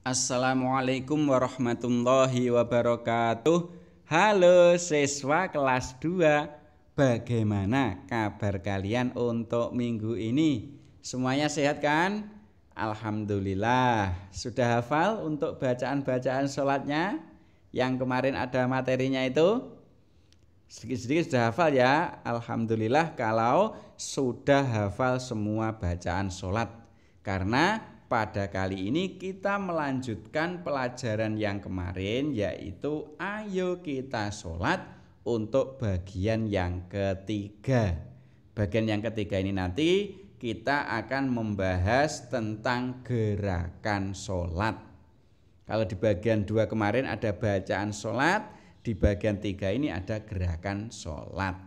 Assalamualaikum warahmatullahi wabarakatuh. Halo siswa kelas 2. Bagaimana kabar kalian untuk minggu ini? Semuanya sehat kan? Alhamdulillah. Sudah hafal untuk bacaan-bacaan sholatnya? Yang kemarin ada materinya itu? Sedikit-sedikit sudah hafal ya. Alhamdulillah kalau sudah hafal semua bacaan sholat. Karena pada kali ini kita melanjutkan pelajaran yang kemarin, yaitu ayo kita sholat untuk bagian yang ketiga. Bagian yang ketiga ini nanti kita akan membahas tentang gerakan sholat. Kalau di bagian 2 kemarin ada bacaan sholat, di bagian 3 ini ada gerakan sholat.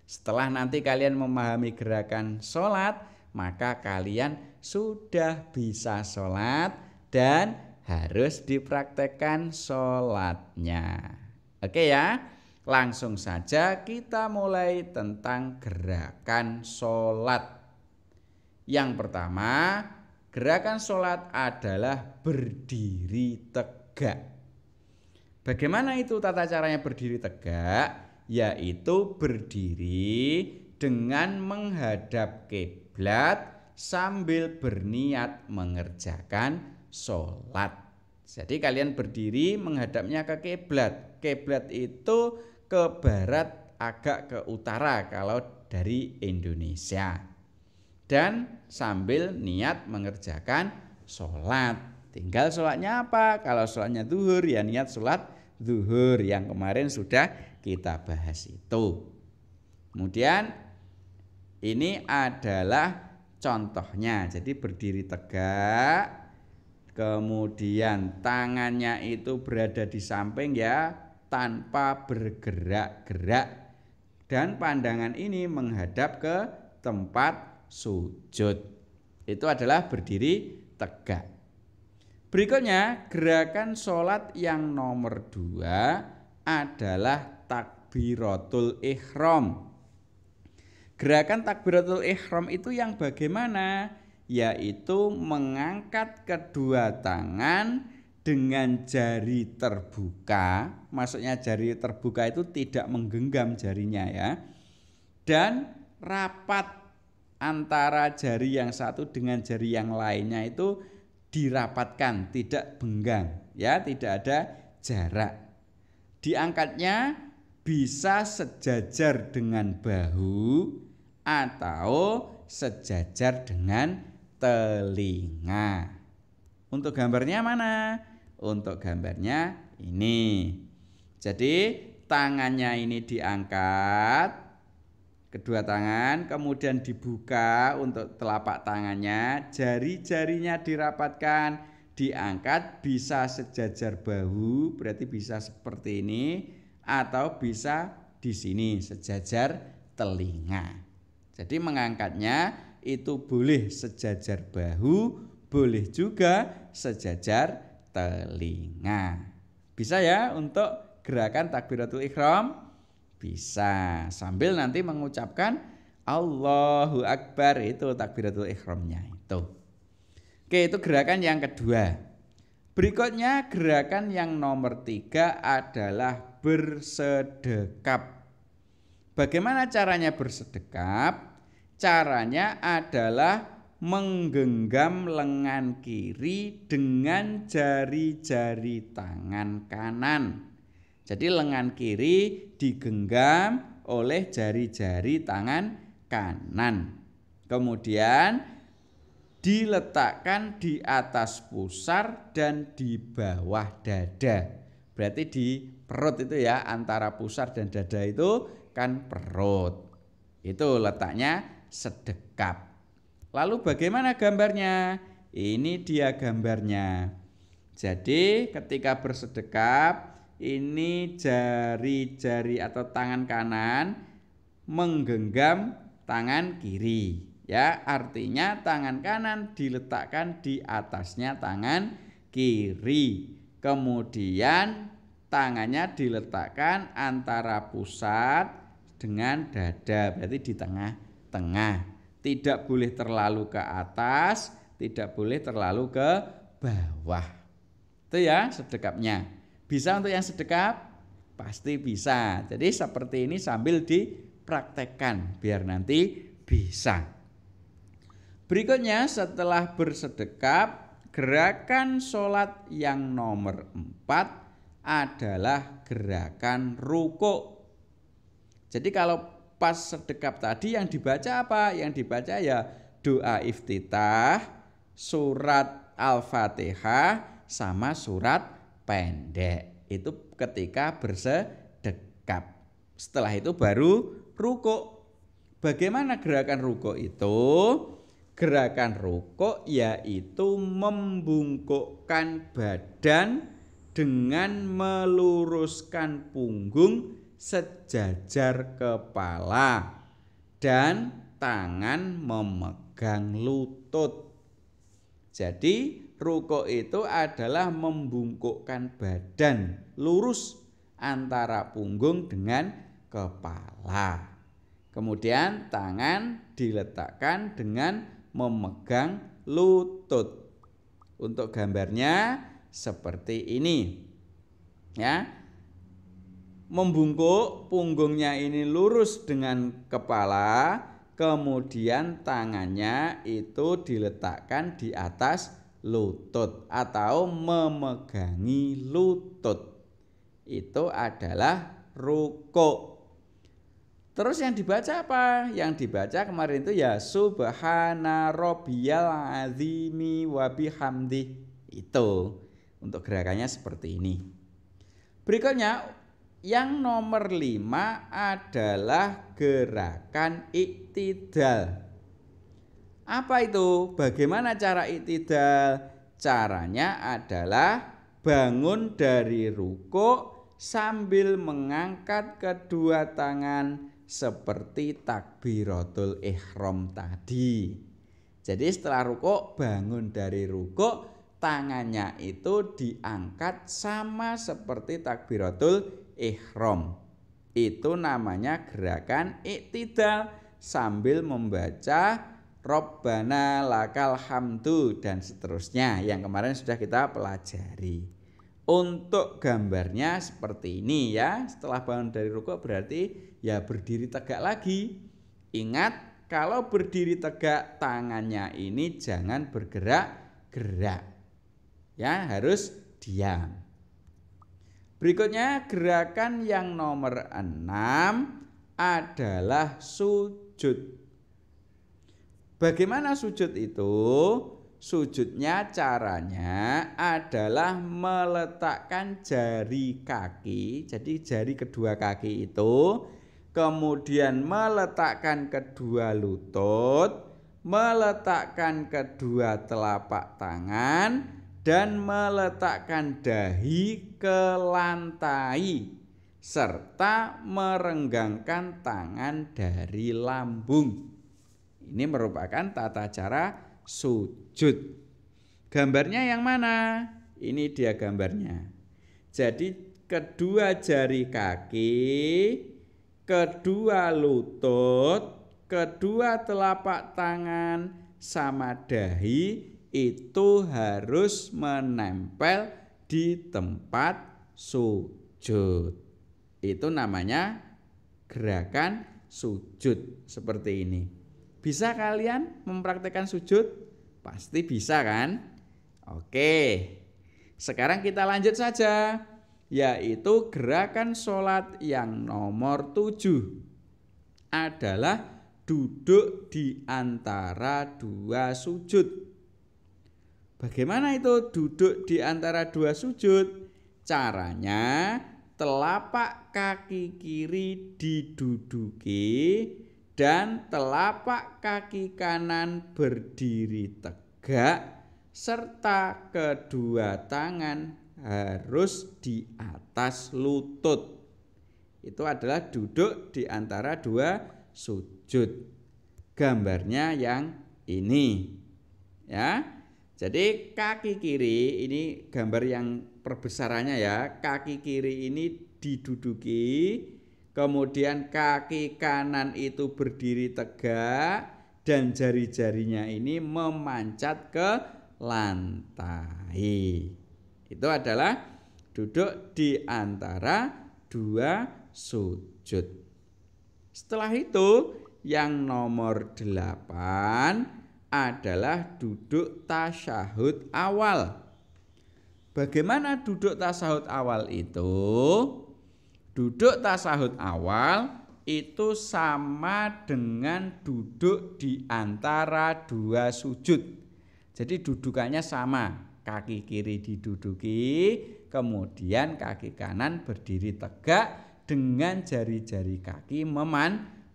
Setelah nanti kalian memahami gerakan sholat, maka kalian sudah bisa sholat dan harus dipraktekkan sholatnya. Oke ya, langsung saja kita mulai tentang gerakan sholat. Yang pertama, gerakan sholat adalah berdiri tegak. Bagaimana itu tata caranya berdiri tegak? Yaitu berdiri dengan menghadap kiblat sambil berniat mengerjakan sholat. Jadi kalian berdiri menghadapnya ke kiblat. Kiblat itu ke barat agak ke utara kalau dari Indonesia. Dan sambil niat mengerjakan sholat. Tinggal sholatnya apa? Kalau sholatnya zuhur ya niat sholat zuhur yang kemarin sudah kita bahas itu. Kemudian ini adalah contohnya. Jadi berdiri tegak, kemudian tangannya itu berada di samping ya, tanpa bergerak-gerak, dan pandangan ini menghadap ke tempat sujud. Itu adalah berdiri tegak. Berikutnya gerakan sholat yang nomor 2 adalah takbiratul ihram. Gerakan takbiratul ihram itu yang bagaimana? Yaitu mengangkat kedua tangan dengan jari terbuka. Maksudnya jari terbuka itu tidak menggenggam jarinya ya. Dan rapat antara jari yang satu dengan jari yang lainnya itu dirapatkan, tidak benggang ya, tidak ada jarak. Diangkatnya bisa sejajar dengan bahu atau sejajar dengan telinga. Untuk gambarnya mana? Untuk gambarnya ini. Jadi tangannya ini diangkat, kedua tangan, kemudian dibuka untuk telapak tangannya, jari-jarinya dirapatkan, diangkat, bisa sejajar bahu, berarti bisa seperti ini, atau bisa di sini sejajar telinga. Jadi mengangkatnya itu boleh sejajar bahu, boleh juga sejajar telinga. Bisa ya untuk gerakan takbiratul ihram? Bisa, sambil nanti mengucapkan Allahu Akbar, itu takbiratul ihramnya itu. Oke, itu gerakan yang kedua. Berikutnya gerakan yang nomor 3 adalah bersedekap. Bagaimana caranya bersedekap? Caranya adalah menggenggam lengan kiri dengan jari-jari tangan kanan. Jadi lengan kiri digenggam oleh jari-jari tangan kanan. Kemudian diletakkan di atas pusar dan di bawah dada. Berarti di perut itu ya, antara pusar dan dada itu kan perut. Itu letaknya sedekap. Lalu bagaimana gambarnya? Ini dia gambarnya. Jadi ketika bersedekap, ini jari-jari atau tangan kanan menggenggam tangan kiri. Ya, artinya tangan kanan diletakkan di atasnya tangan kiri. Kemudian tangannya diletakkan antara pusat dengan dada, berarti di tengah-tengah. Tidak boleh terlalu ke atas, tidak boleh terlalu ke bawah. Itu ya sedekapnya. Bisa untuk yang sedekap? Pasti bisa. Jadi seperti ini sambil dipraktekkan biar nanti bisa. Berikutnya setelah bersedekap, gerakan sholat yang nomor 4 adalah gerakan rukuk. Jadi kalau pas sedekap tadi yang dibaca apa? Yang dibaca ya doa iftitah, surat Al-Fatihah, sama surat pendek. Itu ketika bersedekap. Setelah itu baru rukuk. Bagaimana gerakan rukuk itu? Gerakan rukuk yaitu membungkukkan badan dengan meluruskan punggung sejajar kepala dan tangan memegang lutut. Jadi rukuk itu adalah membungkukkan badan lurus antara punggung dengan kepala. Kemudian tangan diletakkan dengan memegang lutut. Untuk gambarnya seperti ini. Ya. Membungkuk punggungnya ini lurus dengan kepala, kemudian tangannya itu diletakkan di atas lutut atau memegangi lutut. Itu adalah rukuk. Terus yang dibaca apa? Yang dibaca kemarin itu ya subhana rabbiyal azimi wa bihamdi. Itu untuk gerakannya seperti ini. Berikutnya yang nomor 5 adalah gerakan iktidal. Apa itu? Bagaimana cara iktidal? Caranya adalah bangun dari rukuk sambil mengangkat kedua tangan seperti takbiratul ihram tadi. Jadi setelah rukuk, bangun dari rukuk, tangannya itu diangkat sama seperti takbiratul ihram. Itu namanya gerakan iktidal sambil membaca Rabbana lakal hamdu dan seterusnya yang kemarin sudah kita pelajari. Untuk gambarnya seperti ini ya. Setelah bangun dari rukuk berarti ya berdiri tegak lagi. Ingat kalau berdiri tegak tangannya ini jangan bergerak-gerak. Ya, harus diam. Berikutnya gerakan yang nomor 6 adalah sujud. Bagaimana sujud itu? Sujudnya caranya adalah meletakkan jari kaki, jadi jari kedua kaki itu, kemudian meletakkan kedua lutut, meletakkan kedua telapak tangan, dan meletakkan dahi ke lantai, serta merenggangkan tangan dari lambung. Ini merupakan tata cara sujud. Gambarnya yang mana? Ini dia gambarnya. Jadi kedua jari kaki, kedua lutut, kedua telapak tangan sama dahi itu harus menempel di tempat sujud. Itu namanya gerakan sujud seperti ini. Bisa kalian mempraktekkan sujud? Pasti bisa kan? Oke. Sekarang kita lanjut saja, yaitu gerakan sholat yang nomor 7 adalah duduk di antara dua sujud. Bagaimana itu duduk di antara dua sujud? Caranya telapak kaki kiri diduduki dan telapak kaki kanan berdiri tegak serta kedua tangan harus di atas lutut. Itu adalah duduk di antara dua sujud. Gambarnya yang ini. Ya. Jadi kaki kiri ini gambar yang perbesarannya ya. Kaki kiri ini diduduki, kemudian kaki kanan itu berdiri tegak dan jari-jarinya ini memancat ke lantai. Itu adalah duduk di antara dua sujud. Setelah itu yang nomor 8 adalah duduk tasyahud awal. Bagaimana duduk tasyahud awal itu? Duduk tasyahud awal itu sama dengan duduk di antara dua sujud. Jadi dudukannya sama, kaki kiri diduduki, kemudian kaki kanan berdiri tegak dengan jari-jari kaki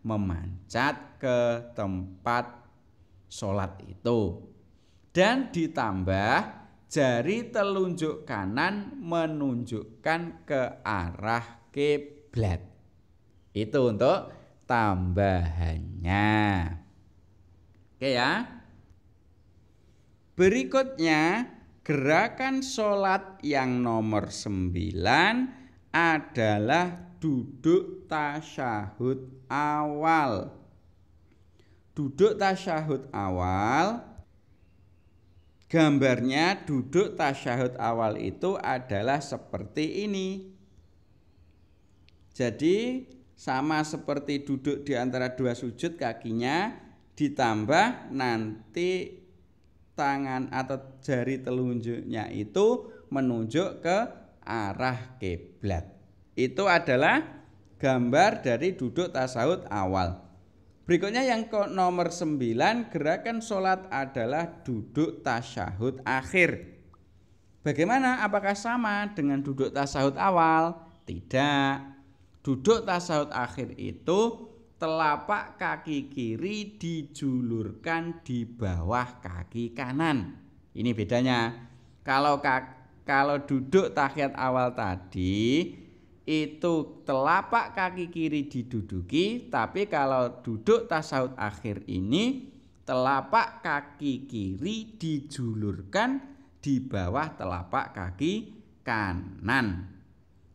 memancat ke tempat sholat itu. Dan ditambah jari telunjuk kanan menunjukkan ke arah kiblat. Itu untuk tambahannya. Oke ya. Berikutnya gerakan sholat yang nomor 9 adalah duduk tasyahud awal. Duduk tasyahud awal, gambarnya duduk tasyahud awal itu adalah seperti ini. Jadi sama seperti duduk di antara dua sujud, kakinya ditambah nanti tangan atau jari telunjuknya itu menunjuk ke arah kiblat. Itu adalah gambar dari duduk tasyahud awal. Berikutnya yang nomor 9, gerakan sholat adalah duduk tasyahud akhir. Bagaimana? Apakah sama dengan duduk tasyahud awal? Tidak. Duduk tasyahud akhir itu telapak kaki kiri dijulurkan di bawah kaki kanan. Ini bedanya. Kalau duduk tahiyat awal tadi itu telapak kaki kiri diduduki, tapi kalau duduk tasyahud akhir ini telapak kaki kiri dijulurkan di bawah telapak kaki kanan.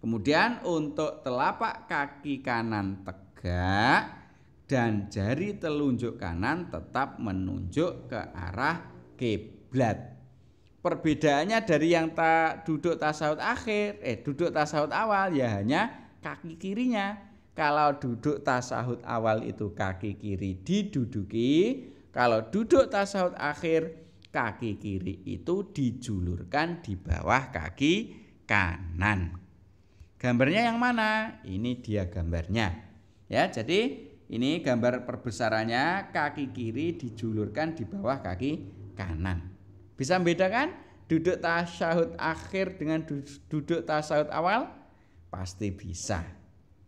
Kemudian untuk telapak kaki kanan tegak dan jari telunjuk kanan tetap menunjuk ke arah kiblat. Perbedaannya dari yang duduk tasyahud akhir, duduk tasyahud awal ya hanya kaki kirinya. Kalau duduk tasyahud awal itu kaki kiri diduduki, kalau duduk tasyahud akhir kaki kiri itu dijulurkan di bawah kaki kanan. Gambarnya yang mana? Ini dia gambarnya. Ya, jadi ini gambar perbesarannya, kaki kiri dijulurkan di bawah kaki kanan. Bisa membedakan duduk tasyahud akhir dengan duduk tasyahud awal? Pasti bisa.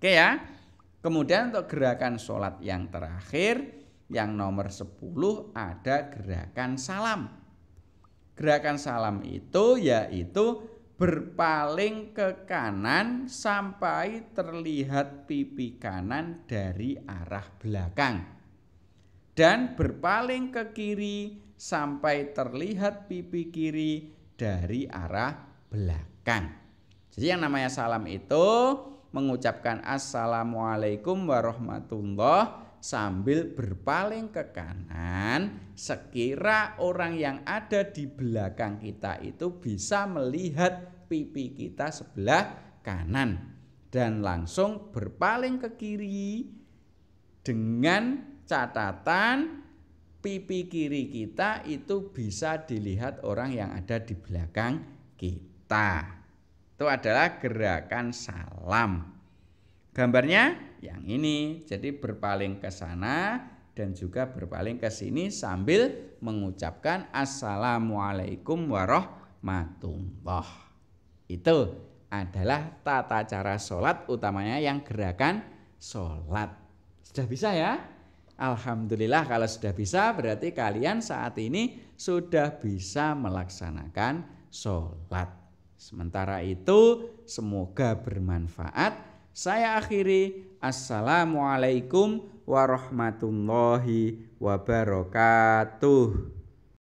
Oke ya. Kemudian untuk gerakan sholat yang terakhir, yang nomor 10 ada gerakan salam. Gerakan salam itu yaitu berpaling ke kanan sampai terlihat pipi kanan dari arah belakang. Dan berpaling ke kiri sampai terlihat pipi kiri dari arah belakang. Jadi yang namanya salam itu mengucapkan assalamualaikum warahmatullah sambil berpaling ke kanan, sekira orang yang ada di belakang kita itu bisa melihat pipi kita sebelah kanan, dan langsung berpaling ke kiri dengan catatan pipi kiri kita itu bisa dilihat orang yang ada di belakang kita. Itu adalah gerakan salam. Gambarnya yang ini. Jadi berpaling ke sana dan juga berpaling ke sini sambil mengucapkan assalamualaikum warahmatullah. Itu adalah tata cara sholat utamanya yang gerakan sholat. Sudah bisa ya? Alhamdulillah, kalau sudah bisa berarti kalian saat ini sudah bisa melaksanakan sholat. Sementara itu semoga bermanfaat. Saya akhiri. Assalamualaikum warahmatullahi wabarakatuh.